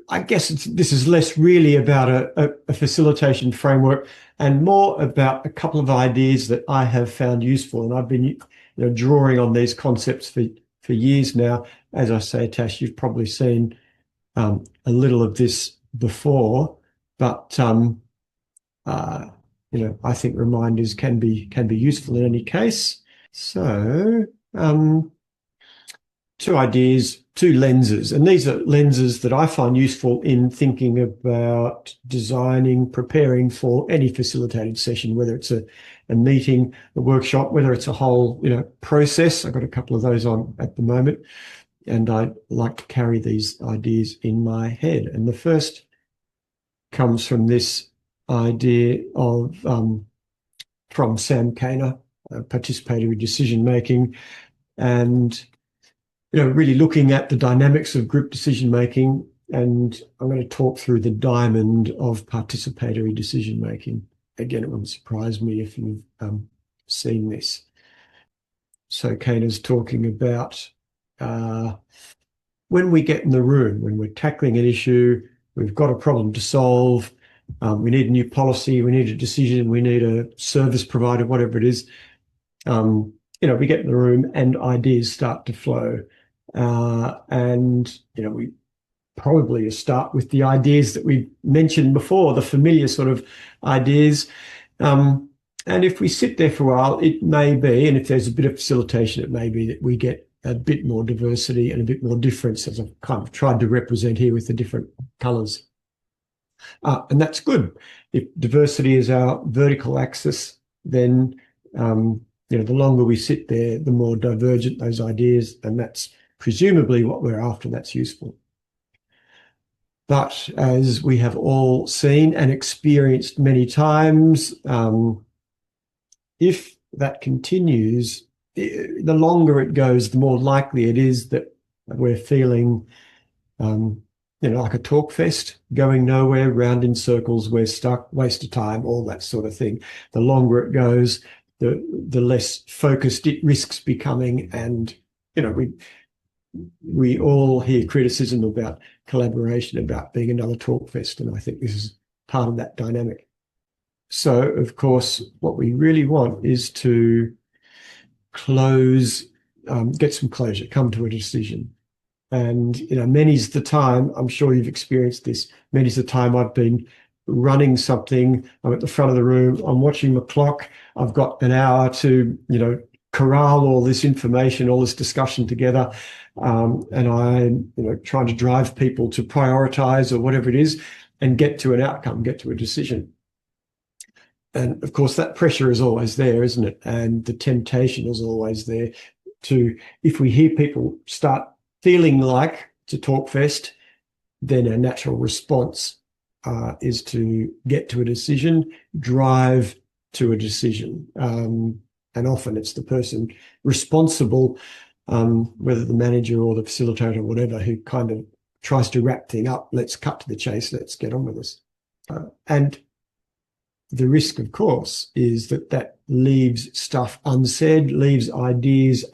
I guess this is less really about a facilitation framework and more about a couple of ideas that I have found useful. And I've been drawing on these concepts for years now. As I say, Tash, you've probably seen a little of this before, but I think reminders can be useful in any case. So, two ideas, two lenses, and these are lenses that I find useful in thinking about designing, preparing for any facilitated session, whether it's a meeting, a workshop, whether it's a whole process. I've got a couple of those on at the moment, and I like to carry these ideas in my head. And the first comes from this idea of from Sam Kainer, participatory decision making, and really looking at the dynamics of group decision making. And I'm going to talk through the diamond of participatory decision making. Again, it wouldn't surprise me if you've seen this. So Kainer's talking about when we get in the room, when we're tackling an issue, we've got a problem to solve, we need a new policy, we need a decision, we need a service provider, whatever it is. We get in the room and ideas start to flow. We probably start with the ideas that we mentioned before, the familiar sort of ideas. And if we sit there for a while, it may be, and if there's a bit of facilitation, it may be that we get a bit more diversity and a bit more difference, as I've kind of tried to represent here with the different colours. And that's good. If diversity is our vertical axis, then the longer we sit there, the more divergent those ideas, and that's presumably what we're after. That's useful. But as we have all seen and experienced many times, if that continues, the longer it goes, the more likely it is that we're feeling like a talk fest, going nowhere, round in circles, we're stuck, waste of time, all that sort of thing. The longer it goes, the less focused it risks becoming. And, we all hear criticism about collaboration, about being another talk fest. And I think this is part of that dynamic. So, of course, what we really want is to close, get some closure, come to a decision. And, many's the time, I'm sure you've experienced this, many's the time I've been running something, I'm at the front of the room, I'm watching the clock, I've got an hour to, corral all this information, all this discussion together, and I'm, trying to drive people to prioritize or whatever it is and get to an outcome, get to a decision. And of course, that pressure is always there, isn't it? And the temptation is always there to, if we hear people start feeling like it's a talk fest, then our natural response is to get to a decision, drive to a decision. And often it's the person responsible, whether the manager or the facilitator or whatever, who kind of tries to wrap things up. Let's cut to the chase. Let's get on with this. And the risk, of course, is that leaves stuff unsaid, leaves ideas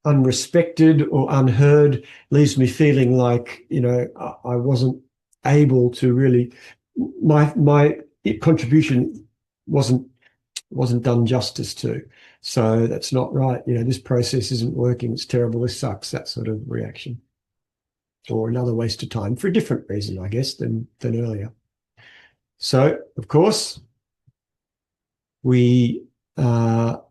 unrespected or unheard, leaves me feeling like, I wasn't able to really, my contribution wasn't done justice to. So that's not right. This process isn't working. It's terrible. This sucks. That sort of reaction. Or another waste of time for a different reason, I guess, than earlier. So, of course, we want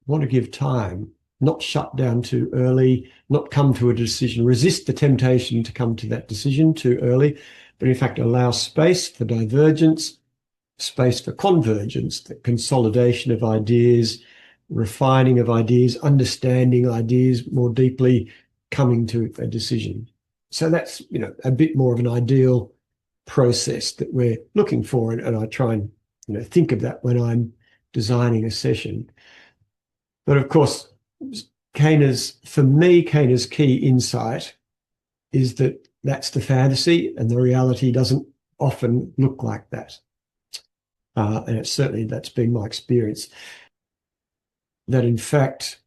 to give time, not shut down too early, not come to a decision, resist the temptation to come to that decision too early, but in fact allow space for divergence, space for convergence, the consolidation of ideas, refining of ideas, understanding ideas more deeply, coming to a decision. So that's, a bit more of an ideal process that we're looking for. And I try and, think of that when I'm designing a session. But of course, Kainer's key insight is that that's the fantasy and the reality doesn't often look like that. And that's been my experience, that in fact,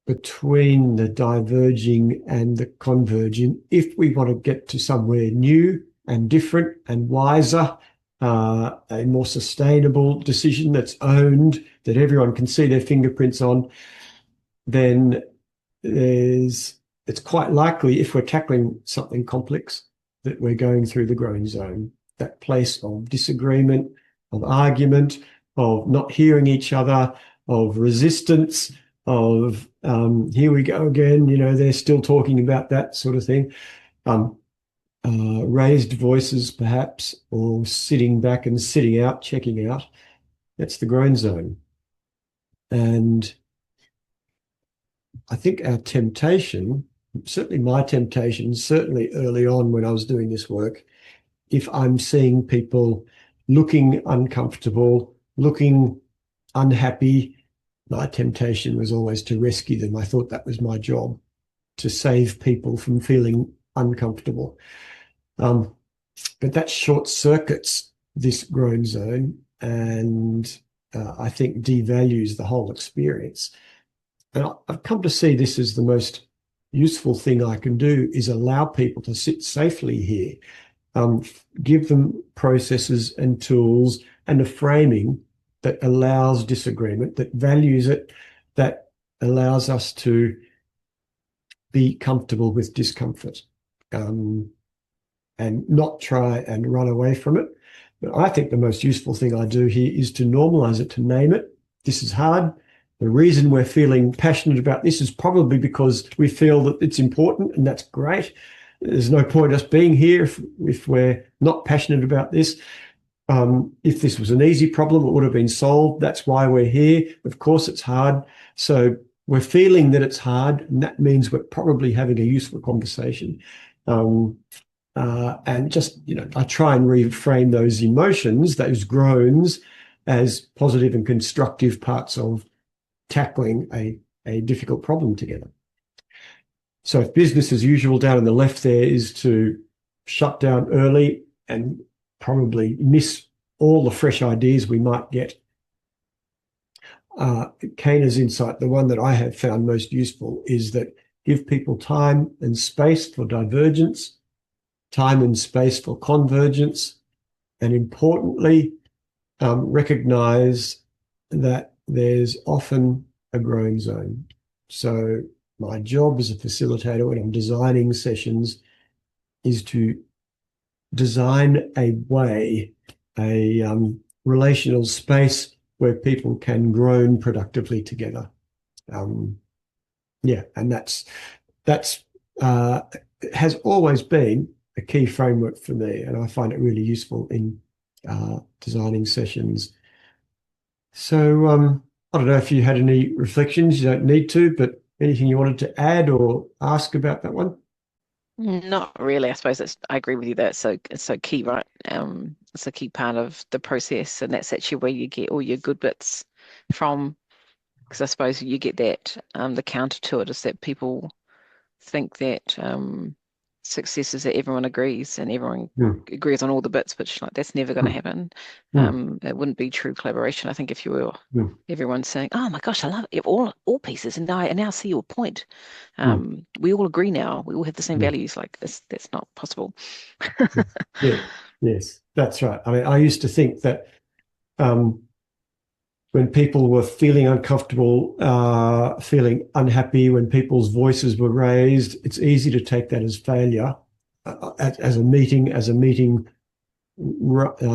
between the diverging and the converging if we want to get to somewhere new and different and wiser, a more sustainable decision that's owned, that everyone can see their fingerprints on, then it's quite likely, if we're tackling something complex, that we're going through the growing zone, that place of disagreement, of argument, of not hearing each other, of resistance, of here we go again, they're still talking about that sort of thing. Raised voices, perhaps, or sitting back and sitting out, checking out. That's the growing zone. And I think our temptation, certainly my temptation, certainly early on when I was doing this work, if I'm seeing people looking uncomfortable, looking unhappy, my temptation was always to rescue them. I thought that was my job, to save people from feeling uncomfortable. But that short circuits this growing zone and I think devalues the whole experience. And I've come to see this as the most useful thing I can do, is allow people to sit safely here, give them processes and tools and a framing that allows disagreement, that values it, that allows us to be comfortable with discomfort, and not try and run away from it. But I think the most useful thing I do here is to normalize it, to name it. This is hard. The reason we're feeling passionate about this is probably because we feel that it's important, and that's great. There's no point us being here if we're not passionate about this. If this was an easy problem, it would have been solved. That's why we're here. Of course, it's hard. So we're feeling that it's hard, and that means we're probably having a useful conversation. And just, I try and reframe those emotions, those groans, as positive and constructive parts of tackling a difficult problem together. So if business as usual down on the left there is to shut down early and probably miss all the fresh ideas we might get, Kana's insight, the one that I have found most useful, is that give people time and space for divergence, time and space for convergence, and importantly, recognize that there's often a growing zone. So my job as a facilitator when I'm designing sessions is to design a way, a relational space where people can groan productively together. And that's has always been a key framework for me, and I find it really useful in designing sessions. So I don't know if you had any reflections. You don't need to, but anything you wanted to add or ask about that one? Not really. I suppose I agree with you that it's so key, right? It's a key part of the process, and that's actually where you get all your good bits from. Because I suppose you get that the counter to it is that people think that success is that everyone agrees and everyone agrees on all the bits, which that's never going to happen. It wouldn't be true collaboration. I think if you were everyone saying, "Oh my gosh, I love it, all pieces," and I now see your point. We all agree now. We all have the same values. Like this, that's not possible. Yes, that's right. I mean, I used to think that when people were feeling uncomfortable, feeling unhappy, when people's voices were raised, it's easy to take that as failure, as a meeting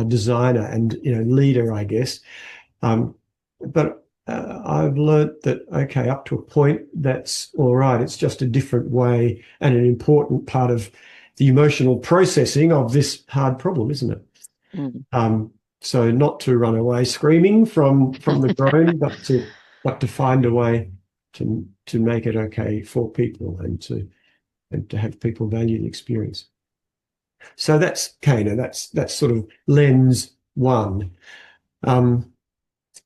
designer and leader, I guess. But I've learnt that, okay, up to a point, that's all right. It's just a different way and an important part of the emotional processing of this hard problem, isn't it? So not to run away screaming from the groan, but to find a way to make it okay for people and to have people value the experience. So that's Kana. That's sort of lens one. And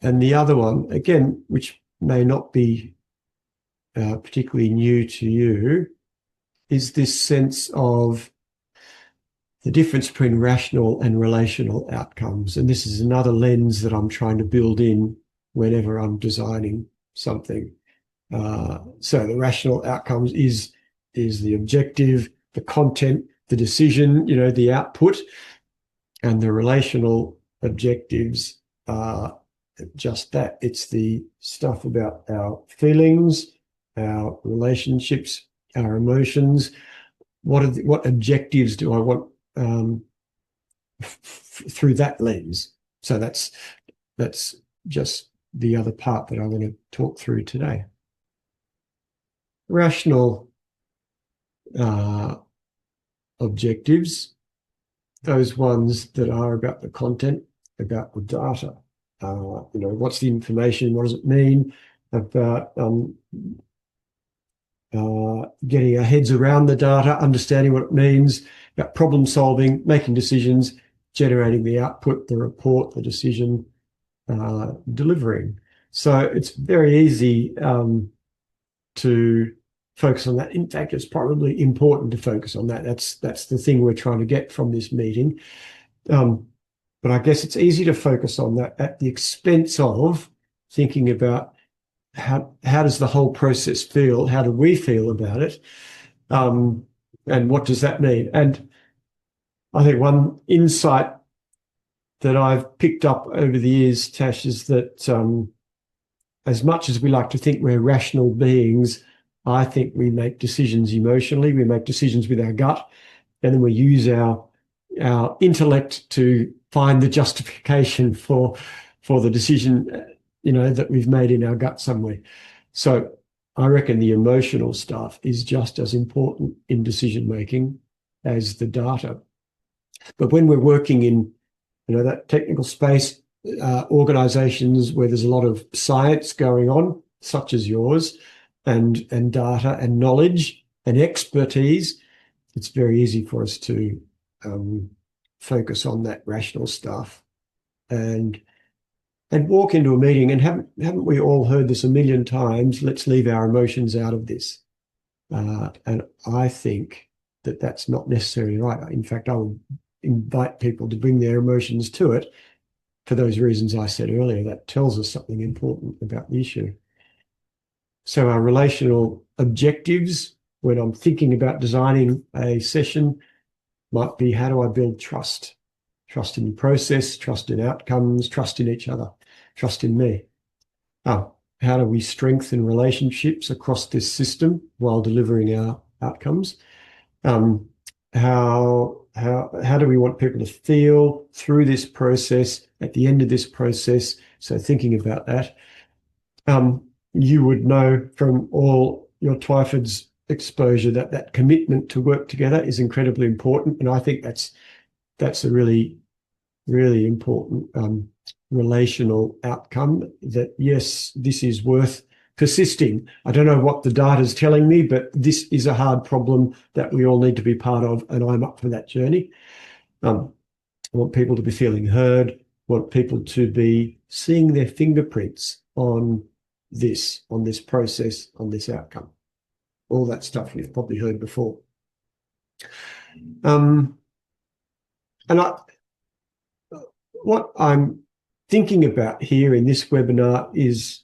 the other one, again, which may not be particularly new to you, is this sense of the difference between rational and relational outcomes. And this is another lens that I'm trying to build in whenever I'm designing something. So the rational outcomes is the objective, the content, the decision, the output, and the relational objectives are just that. It's the stuff about our feelings, our relationships, our emotions. What objectives do I want through that lens? So that's just the other part that I want to talk through today. Rational objectives, those ones that are about the content, about the data. What's the information? What does it mean? About getting our heads around the data, understanding what it means, about problem solving, making decisions, generating the output, the report, the decision, delivering. So it's very easy to focus on that. In fact, it's probably important to focus on that. That's the thing we're trying to get from this meeting. But I guess it's easy to focus on that at the expense of thinking about how does the whole process feel? How do we feel about it? And what does that mean? And I think one insight that I've picked up over the years, Tash, is that as much as we like to think we're rational beings, I think we make decisions emotionally. We make decisions with our gut, and then we use our intellect to find the justification for the decision, that we've made in our gut somewhere. So I reckon the emotional stuff is just as important in decision making as the data. But when we're working in, that technical space, organizations where there's a lot of science going on, such as yours, and data and knowledge and expertise, it's very easy for us to focus on that rational stuff and walk into a meeting. And haven't we all heard this a million times? Let's leave our emotions out of this. And I think that that's not necessarily right. In fact, I would invite people to bring their emotions to it for those reasons I said earlier. That tells us something important about the issue. So our relational objectives, when I'm thinking about designing a session, might be, how do I build trust? Trust in the process, trust in outcomes, trust in each other, trust in me. How do we strengthen relationships across this system while delivering our outcomes? How do we want people to feel through this process, at the end of this process? So thinking about that. You would know from all your Twyford's exposure that commitment to work together is incredibly important. And I think that's a really, really important relational outcome, that yes, this is worth persisting. I don't know what the data is telling me, but this is a hard problem that we all need to be part of, and I'm up for that journey. I want people to be feeling heard, I want people to be seeing their fingerprints on this process, on this outcome. All that stuff you've probably heard before. And what I'm thinking about here in this webinar is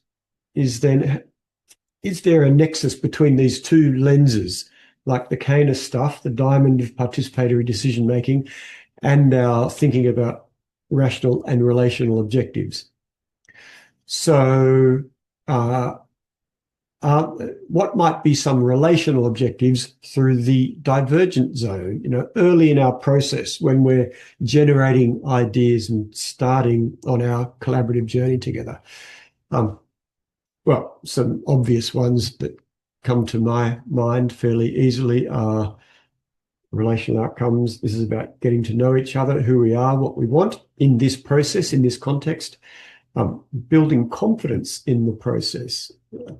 there a nexus between these two lenses, like the Kahner stuff, the diamond of participatory decision-making, and our thinking about rational and relational objectives? So what might be some relational objectives through the divergent zone, early in our process when we're generating ideas and starting on our collaborative journey together? Well, some obvious ones that come to my mind fairly easily are relational outcomes. This is about getting to know each other, who we are, what we want in this process, in this context. Building confidence in the process.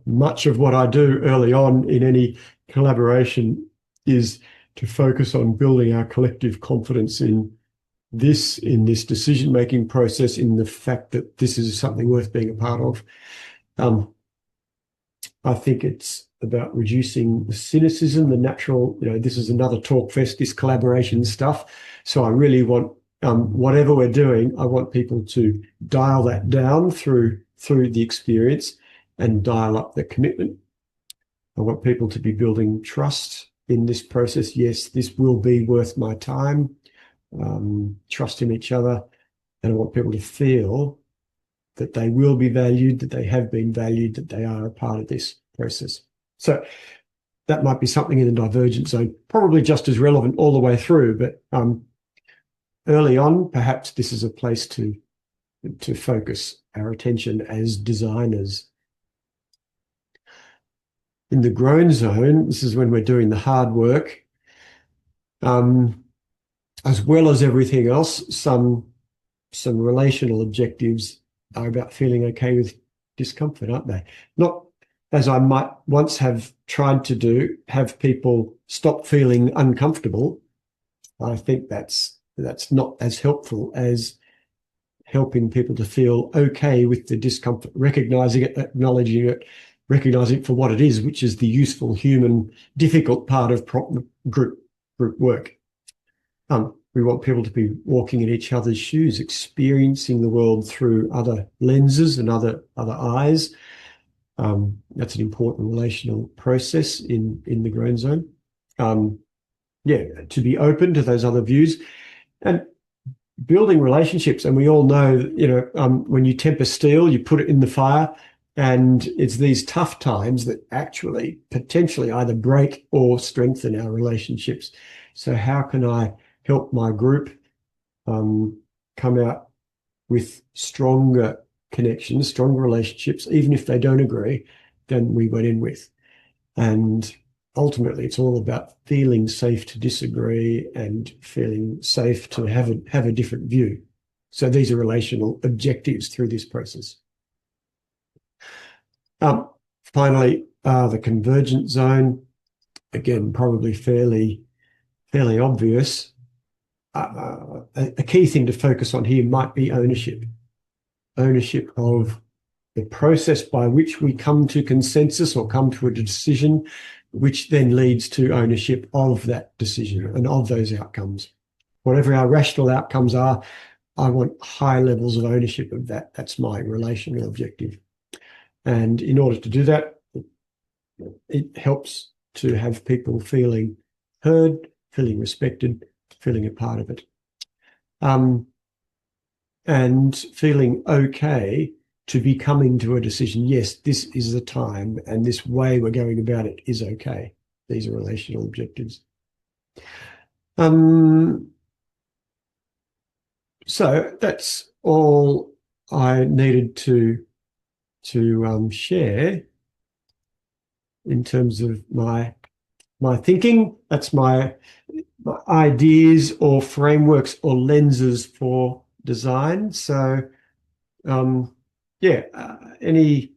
Much of what I do early on in any collaboration is to focus on building our collective confidence in this decision-making process, in the fact that this is something worth being a part of. I think it's about reducing the cynicism, the natural, this is another talk fest, this collaboration stuff. So I really want, whatever we're doing, I want people to dial that down through the experience and dial up the commitment. I want people to be building trust in this process. Yes, this will be worth my time. Trust in each other. And I want people to feel that they will be valued, that they have been valued, that they are a part of this process. So that might be something in the divergent zone, probably just as relevant all the way through, but early on, perhaps this is a place to focus our attention as designers. In the grown zone, this is when we're doing the hard work. As well as everything else, some relational objectives are about feeling okay with discomfort, aren't they? Not, as I might once have tried to do, have people stop feeling uncomfortable. I think that's not as helpful as helping people to feel okay with the discomfort, recognizing it, acknowledging it, recognizing it for what it is, which is the useful, human, difficult part of group work. We want people to be walking in each other's shoes, experiencing the world through other lenses and other eyes. That's an important relational process in the grown zone. To be open to those other views and building relationships. And we all know, when you temper steel, you put it in the fire, and it's these tough times that actually potentially either break or strengthen our relationships. So how can I help my group come out with stronger connections, stronger relationships, even if they don't agree, than we went in with? And ultimately, it's all about feeling safe to disagree and feeling safe to have a different view. So these are relational objectives through this process. Finally, the convergent zone, again, probably fairly obvious. A key thing to focus on here might be ownership of the process by which we come to consensus or come to a decision, which then leads to ownership of that decision and of those outcomes. Whatever our rational outcomes are, I want high levels of ownership of that. That's my relational objective. And in order to do that, it helps to have people feeling heard, feeling respected, feeling a part of it. And feeling okay to be coming to a decision. Yes, this is the time and this way we're going about it is okay. These are relational objectives. So that's all I needed to share in terms of my thinking. That's my ideas or frameworks or lenses for design. So any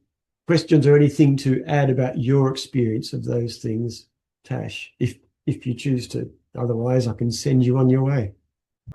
questions or anything to add about your experience of those things, Tash, if you choose to? Otherwise, I can send you on your way.